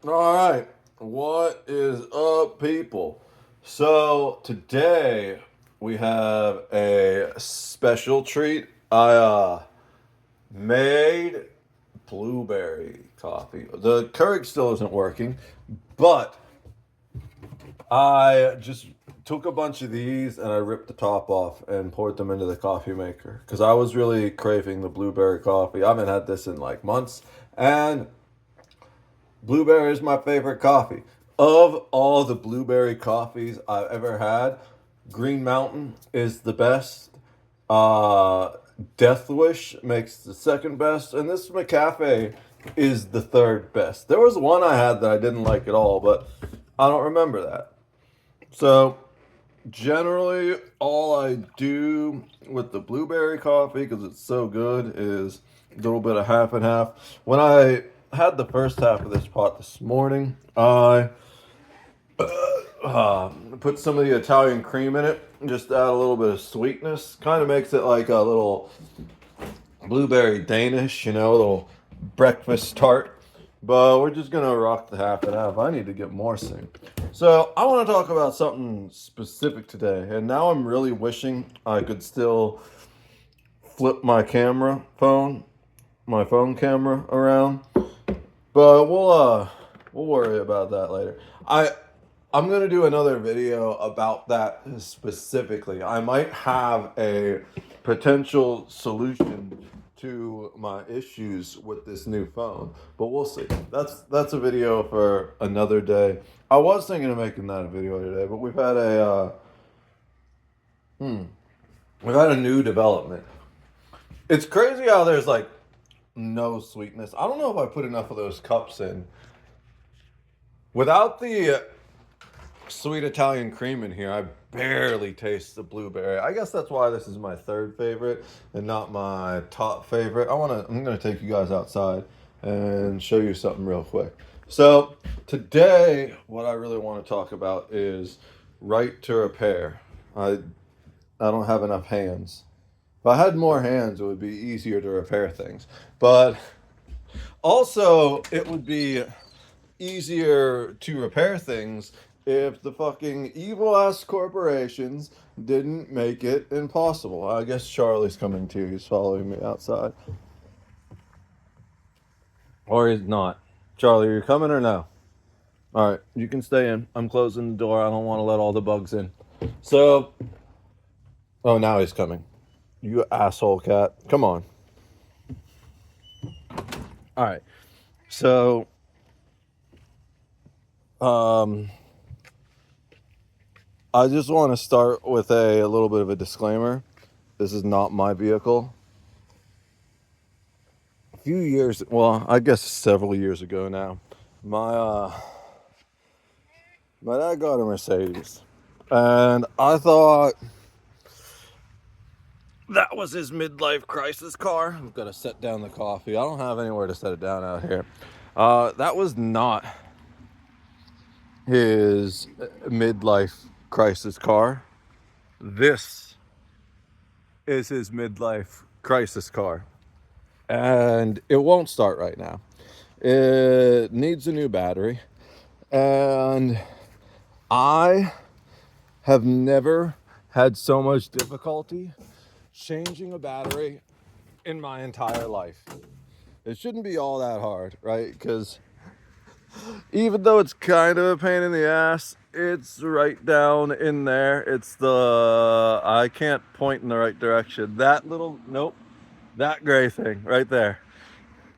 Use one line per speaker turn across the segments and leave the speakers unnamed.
All right, what is up, people? So today we have a special treat. I made blueberry coffee. The Keurig still isn't working, but I just took a bunch of these and I ripped the top off and poured them into the coffee maker because I was really craving the blueberry coffee. I haven't had this in like months, and blueberry is my favorite coffee. Of all the blueberry coffees I've ever had, Green Mountain is the best. Uh, Death Wish makes the second best, and this McCafe is the third best. There was one I had that I didn't like at all, but I don't remember that. So generally, all I do with the blueberry coffee, because it's so good, is a little bit of half and half. When I had the first half of this pot this morning, I put some of the Italian cream in it, just add a little bit of sweetness. Kind of makes it like a little blueberry Danish, a little breakfast tart. But we're just gonna rock the half and half. I need to get more synced. So I want to talk about something specific today, and now I'm really wishing I could still flip my phone camera around. But we'll worry about that later. I'm gonna do another video about that specifically. I might have a potential solution to my issues with this new phone, but we'll see. That's a video for another day. I was thinking of making that a video today, but we've had a new development. It's crazy how there's like no sweetness. I don't know if I put enough of those cups in. Without the sweet Italian cream in here, I barely taste the blueberry. I guess that's why this is my third favorite and not my top favorite. I'm gonna take you guys outside and show you something real quick. So today, what I really want to talk about is right to repair. I don't have enough hands. If I had more hands, it would be easier to repair things. But also, it would be easier to repair things if the fucking evil ass corporations didn't make it impossible. I guess Charlie's coming too. He's following me outside. Or he's not. Charlie, are you coming or no? All right, you can stay in. I'm closing the door. I don't want to let all the bugs in. So, oh, now he's coming. You asshole cat. Come on. All right. So, um, I just want to start with a little bit of a disclaimer. This is not my vehicle. A few years, well, I guess several years ago now, my my dad got a Mercedes, and I thought that was his midlife crisis car. I've got to set down the coffee. I don't have anywhere to set it down out here. That was not his midlife crisis car. This is his midlife crisis car. And it won't start right now. It needs a new battery. And I have never had so much difficulty changing a battery in my entire life. It shouldn't be all that hard, right? Because even though it's kind of a pain in the ass, it's right down in there. I can't point in the right direction. That gray thing right there.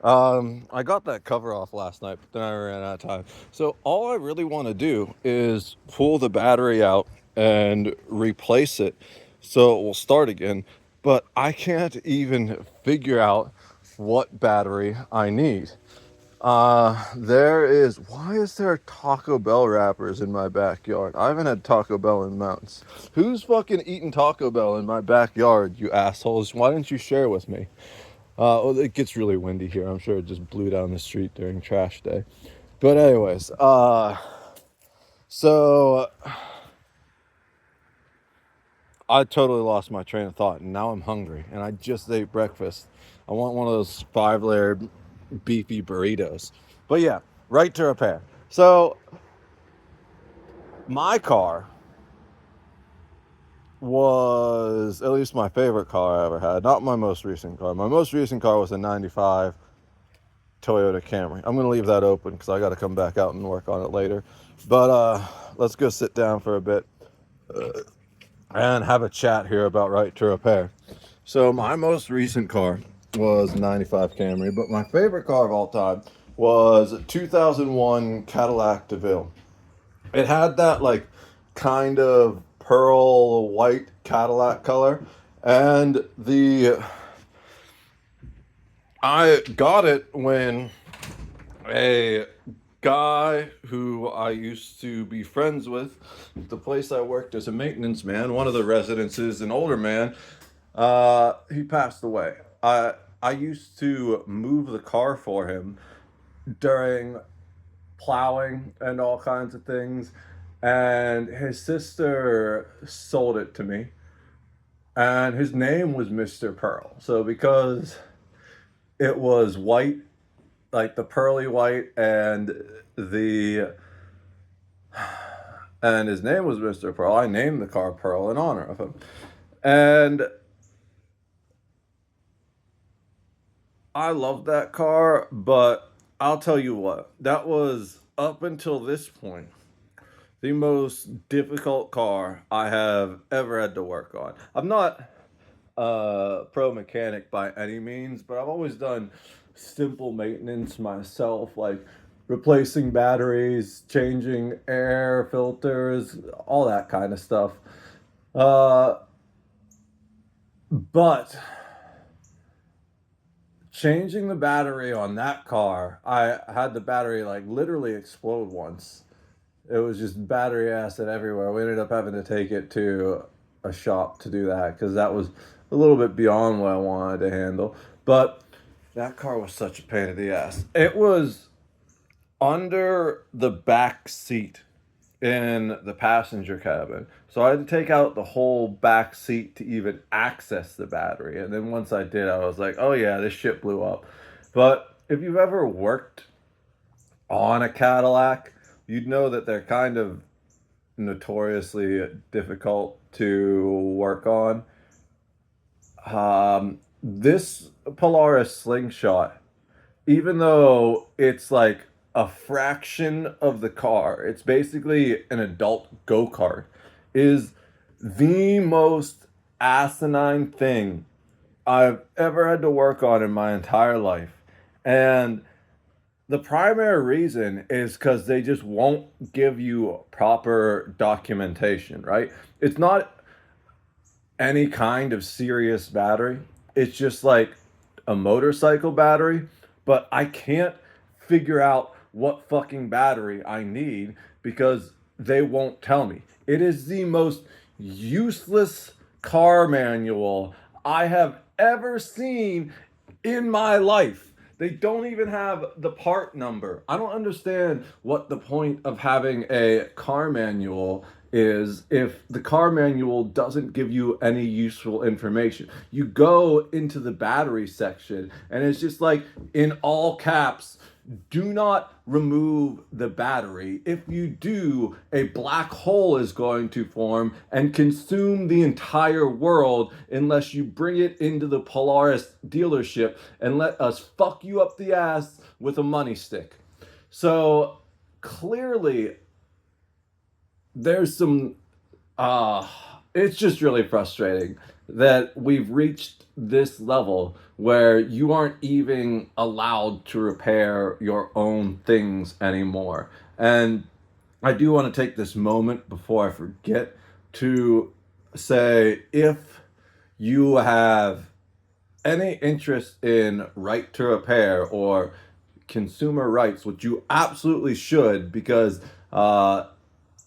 I got that cover off last night, but then I ran out of time. So all I really want to do is pull the battery out and replace it so it will start again. But I can't even figure out what battery I need. Why is there Taco Bell wrappers in my backyard? I haven't had Taco Bell in months. Who's fucking eating Taco Bell in my backyard, you assholes? Why didn't you share with me? Well, it gets really windy here. I'm sure it just blew down the street during trash day. But anyways, so I totally lost my train of thought, and now I'm hungry, and I just ate breakfast. I want one of those 5-layered beefy burritos. But yeah, right to repair. So my car was at least my favorite car I ever had. Not my most recent car. My most recent car was a 95 Toyota Camry. I'm going to leave that open because I got to come back out and work on it later. But let's go sit down for a bit and have a chat here about right to repair. So my most recent car was a 95 Camry, but my favorite car of all time was a 2001 Cadillac DeVille. It had that like kind of pearl white Cadillac color, and the I got it when a guy who I used to be friends with, the place I worked as a maintenance man, one of the residences, an older man, he passed away. I used to move the car for him during plowing and all kinds of things, and his sister sold it to me, and his name was Mr. Pearl. So because it was white, like the pearly white, the and his name was Mr. Pearl, I named the car Pearl in honor of him. And I love that car, but I'll tell you what, that was up until this point the most difficult car I have ever had to work on. I'm not a pro mechanic by any means, but I've always done simple maintenance myself, like replacing batteries, changing air filters, all that kind of stuff. Uh, but changing the battery on that car, I had the battery like literally explode once. It was just battery acid everywhere. We ended up having to take it to a shop to do that because that was a little bit beyond what I wanted to handle. But that car was such a pain in the ass. It was under the back seat in the passenger cabin. So I had to take out the whole back seat to even access the battery. And then once I did, I was like, oh yeah, this shit blew up. But if you've ever worked on a Cadillac, you'd know that they're kind of notoriously difficult to work on. This Polaris Slingshot, even though it's like a fraction of the car, it's basically an adult go-kart, is the most asinine thing I've ever had to work on in my entire life. And the primary reason is because they just won't give you proper documentation, right? It's not any kind of serious battery. It's just like a motorcycle battery, but I can't figure out what fucking battery I need because they won't tell me. It is the most useless car manual I have ever seen in my life. They don't even have the part number. I don't understand what the point of having a car manual is if the car manual doesn't give you any useful information. You go into the battery section and it's just like in all caps, do not remove the battery. If you do, a black hole is going to form and consume the entire world unless you bring it into the Polaris dealership and let us fuck you up the ass with a money stick. So clearly, there's some it's just really frustrating that we've reached this level where you aren't even allowed to repair your own things anymore. And I do want to take this moment before I forget to say, if you have any interest in right to repair or consumer rights, which you absolutely should, because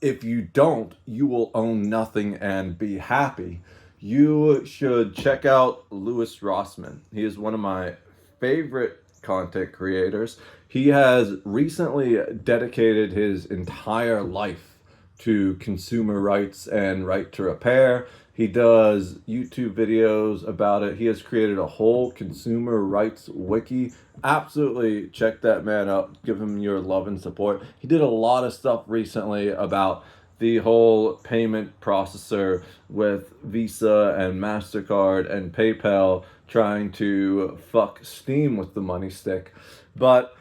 if you don't, you will own nothing and be happy. You should check out Louis Rossmann. He is one of my favorite content creators. He has recently dedicated his entire life to consumer rights and right to repair. He does YouTube videos about it. He has created a whole consumer rights wiki. Absolutely check that man out. Give him your love and support. He did a lot of stuff recently about the whole payment processor with Visa and MasterCard and PayPal trying to fuck Steam with the money stick. But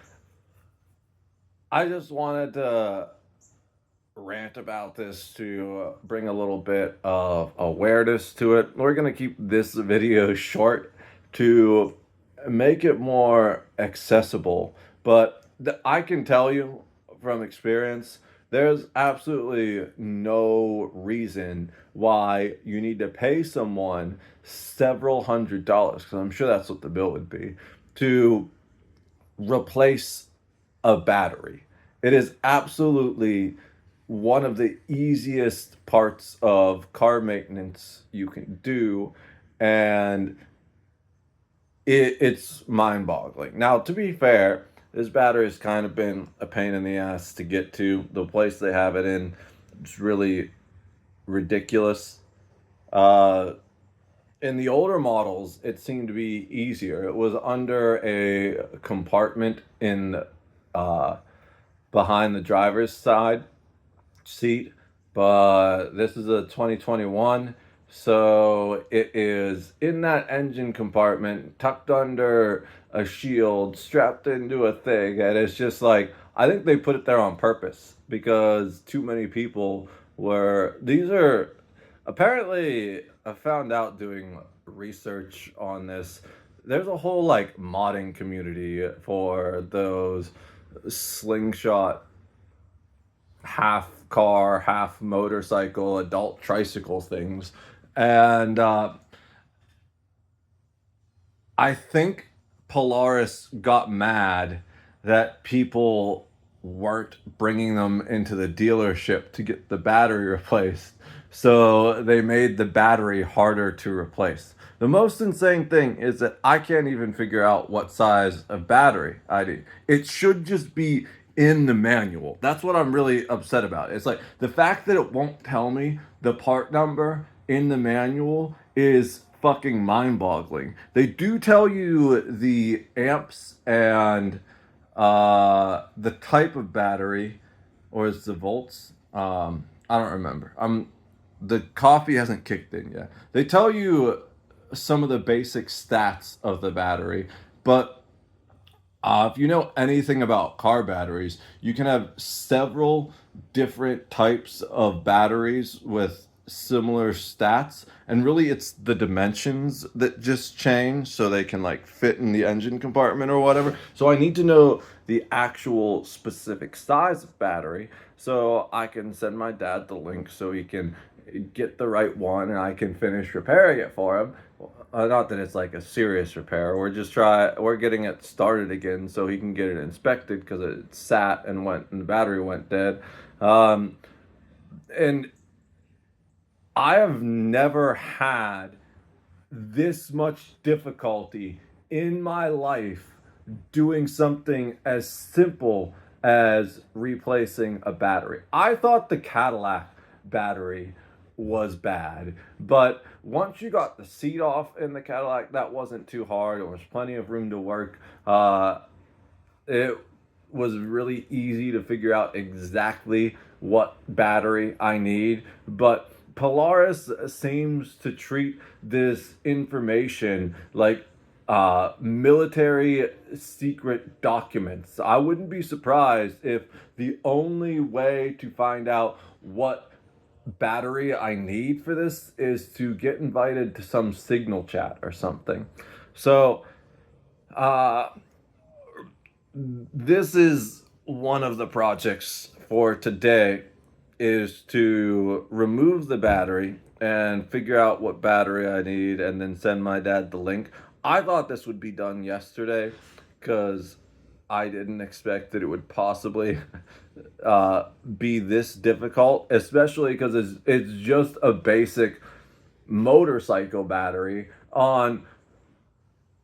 I just wanted to rant about this to bring a little bit of awareness to it. We're going to keep this video short to make it more accessible. But I can tell you from experience, there's absolutely no reason why you need to pay someone several $100s, because I'm sure that's what the bill would be, to replace a battery. It is absolutely one of the easiest parts of car maintenance you can do, and it's mind-boggling. Now, to be fair, this battery has kind of been a pain in the ass to get to. The place they have it in, it's really ridiculous. Uh, in the older models, it seemed to be easier. It was under a compartment in uh, behind the driver's side seat, but this is a 2021, so it is in that engine compartment, tucked under a shield, strapped into a thing, and it's just like, I think they put it there on purpose because too many people were, these are, apparently, I found out doing research on this, there's a whole like modding community for those slingshot half car, half motorcycle, adult tricycle things. And I think Polaris got mad that people weren't bringing them into the dealership to get the battery replaced. So they made the battery harder to replace. The most insane thing is that I can't even figure out what size of battery I need. It should just be in the manual. That's what I'm really upset about. It's like the fact that it won't tell me the part number in the manual is fucking mind-boggling. They do tell you the amps and the type of battery, or is the volts? I don't remember. The coffee hasn't kicked in yet. They tell you some of the basic stats of the battery, but if you know anything about car batteries, you can have several different types of batteries with similar stats, and really it's the dimensions that just change so they can like fit in the engine compartment or whatever. So I need to know the actual specific size of battery so I can send my dad the link so he can get the right one and I can finish repairing it for him. Not that it's like a serious repair. We're getting it started again so he can get it inspected because it sat and the battery went dead. And I have never had this much difficulty in my life doing something as simple as replacing a battery. I thought the Cadillac battery was bad, but once you got the seat off in the Cadillac, that wasn't too hard. There was plenty of room to work. It was really easy to figure out exactly what battery I need, but Polaris seems to treat this information like military secret documents. I wouldn't be surprised if the only way to find out what battery I need for this is to get invited to some signal chat or something. So, this is one of the projects for today, is to remove the battery and figure out what battery I need and then send my dad the link. I thought this would be done yesterday because I didn't expect that it would possibly be this difficult, especially because it's just a basic motorcycle battery on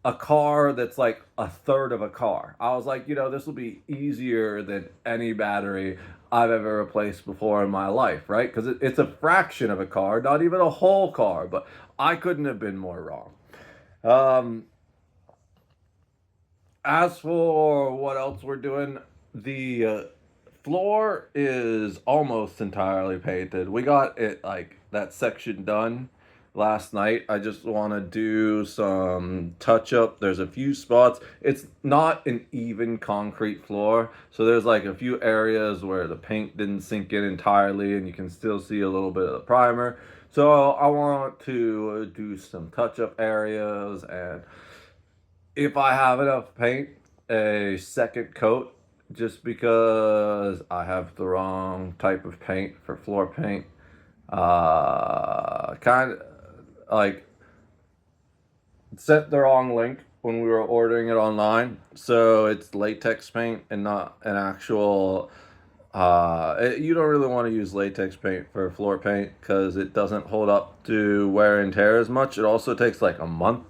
a car that's like a third of a car. I was like, this will be easier than any battery I've ever replaced before in my life, right? Because it's a fraction of a car, not even a whole car, but I couldn't have been more wrong. Um, as for what else we're doing, the floor is almost entirely painted. We got it like that section done last night. I just want to do some touch up. There's a few spots. It's not an even concrete floor, so there's like a few areas where the paint didn't sink in entirely and you can still see a little bit of the primer. So I want to do some touch up areas, and if I have enough paint, a second coat, just because I have the wrong type of paint for floor paint. Kind of like sent the wrong link when we were ordering it online, so it's latex paint and not an actual. You don't really want to use latex paint for floor paint because it doesn't hold up to wear and tear as much. It also takes like a month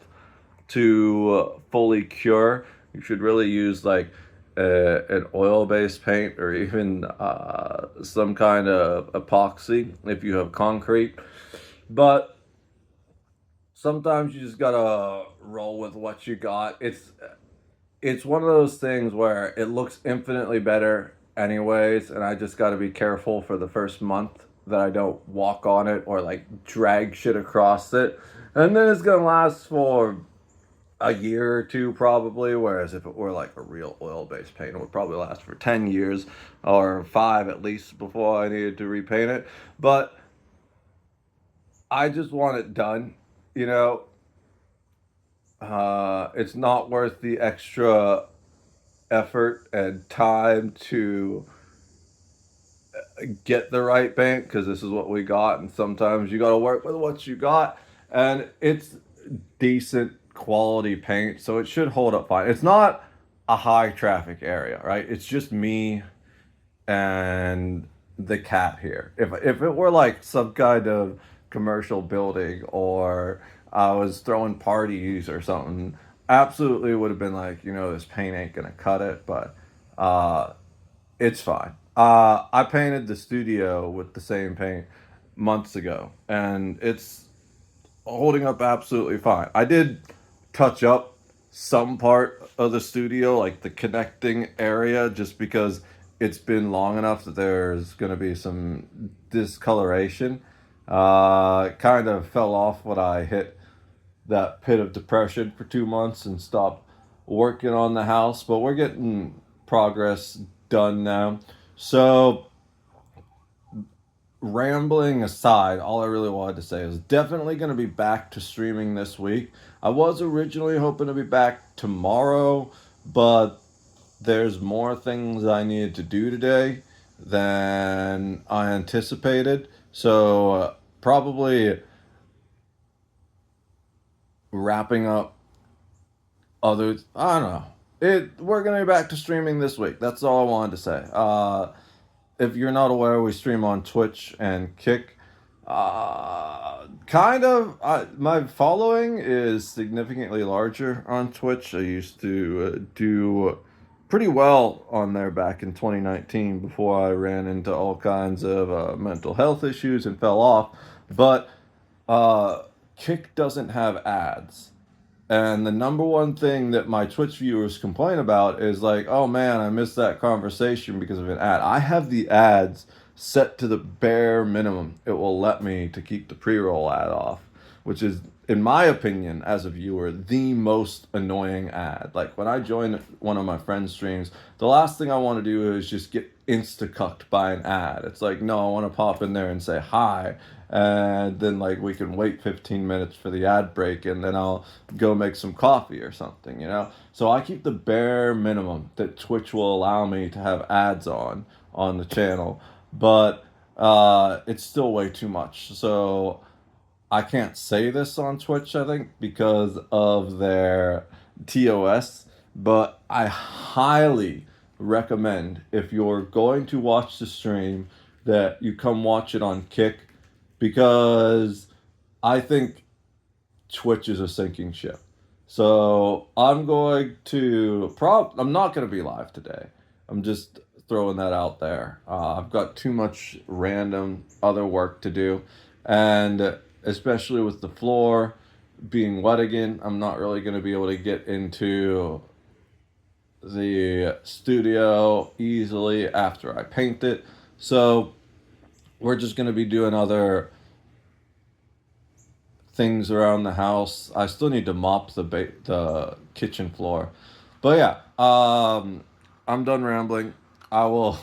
to fully cure. You should really use like an oil-based paint, or even some kind of epoxy if you have concrete. But sometimes you just gotta roll with what you got. It's one of those things where it looks infinitely better anyways, and I just gotta be careful for the first month that I don't walk on it or like drag shit across it. And then it's gonna last for a year or two probably, whereas if it were like a real oil-based paint, it would probably last for 10 years or 5 at least before I needed to repaint it. But I just want it done, you know. It's not worth the extra effort and time to get the right paint, because this is what we got, and sometimes you got to work with what you got, and it's decent quality paint, so it should hold up fine. It's not a high traffic area, right? It's just me and the cat here. If it were like some kind of commercial building, or I was throwing parties or something, absolutely would have been like, this paint ain't gonna cut it, but uh it's fine. I painted the studio with the same paint months ago, and it's holding up absolutely fine. I did touch up some part of the studio, like the connecting area, just because it's been long enough that there's going to be some discoloration. Kind of fell off when I hit that pit of depression for 2 months and stopped working on the house, but we're getting progress done now. So, rambling aside, all I really wanted to say is definitely going to be back to streaming this week. I was originally hoping to be back tomorrow, but there's more things I needed to do today than I anticipated. So, probably wrapping up others. I don't know. We're going to be back to streaming this week. That's all I wanted to say. If you're not aware, we stream on Twitch and Kick. Kind of. My following is significantly larger on Twitch. I used to do pretty well on there back in 2019 before I ran into all kinds of mental health issues and fell off. But uh, Kick doesn't have ads. And the number one thing that my Twitch viewers complain about is like, oh man, I missed that conversation because of an ad. I have the ads set to the bare minimum it will let me to keep the pre-roll ad off, which is, in my opinion, as a viewer, the most annoying ad. Like when I join one of my friends' streams, the last thing I want to do is just get insta-cucked by an ad. It's like, no, I want to pop in there and say hi, and then like we can wait 15 minutes for the ad break, and then I'll go make some coffee or something. So I keep the bare minimum that Twitch will allow me to have ads on the channel, but it's still way too much. So I can't say this on Twitch, I think, because of their TOS, but I highly recommend, if you're going to watch the stream, that you come watch it on Kick, because I think Twitch is a sinking ship. So I'm not going to be live today. I'm just throwing that out there. I've got too much random other work to do. And especially with the floor being wet again, I'm not really going to be able to get into the studio easily after I paint it. So we're just going to be doing other things around the house. I still need to mop the kitchen floor. But yeah, I'm done rambling. I will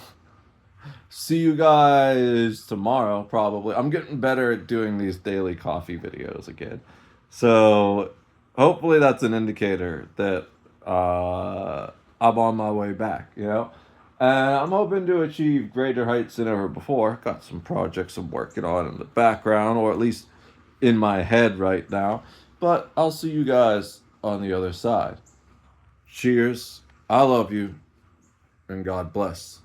see you guys tomorrow probably. I'm getting better at doing these daily coffee videos again. So hopefully that's an indicator that I'm on my way back, you know? And I'm hoping to achieve greater heights than ever before. Got some projects I'm working on in the background, or at least in my head right now. But I'll see you guys on the other side. Cheers. I love you, and God bless.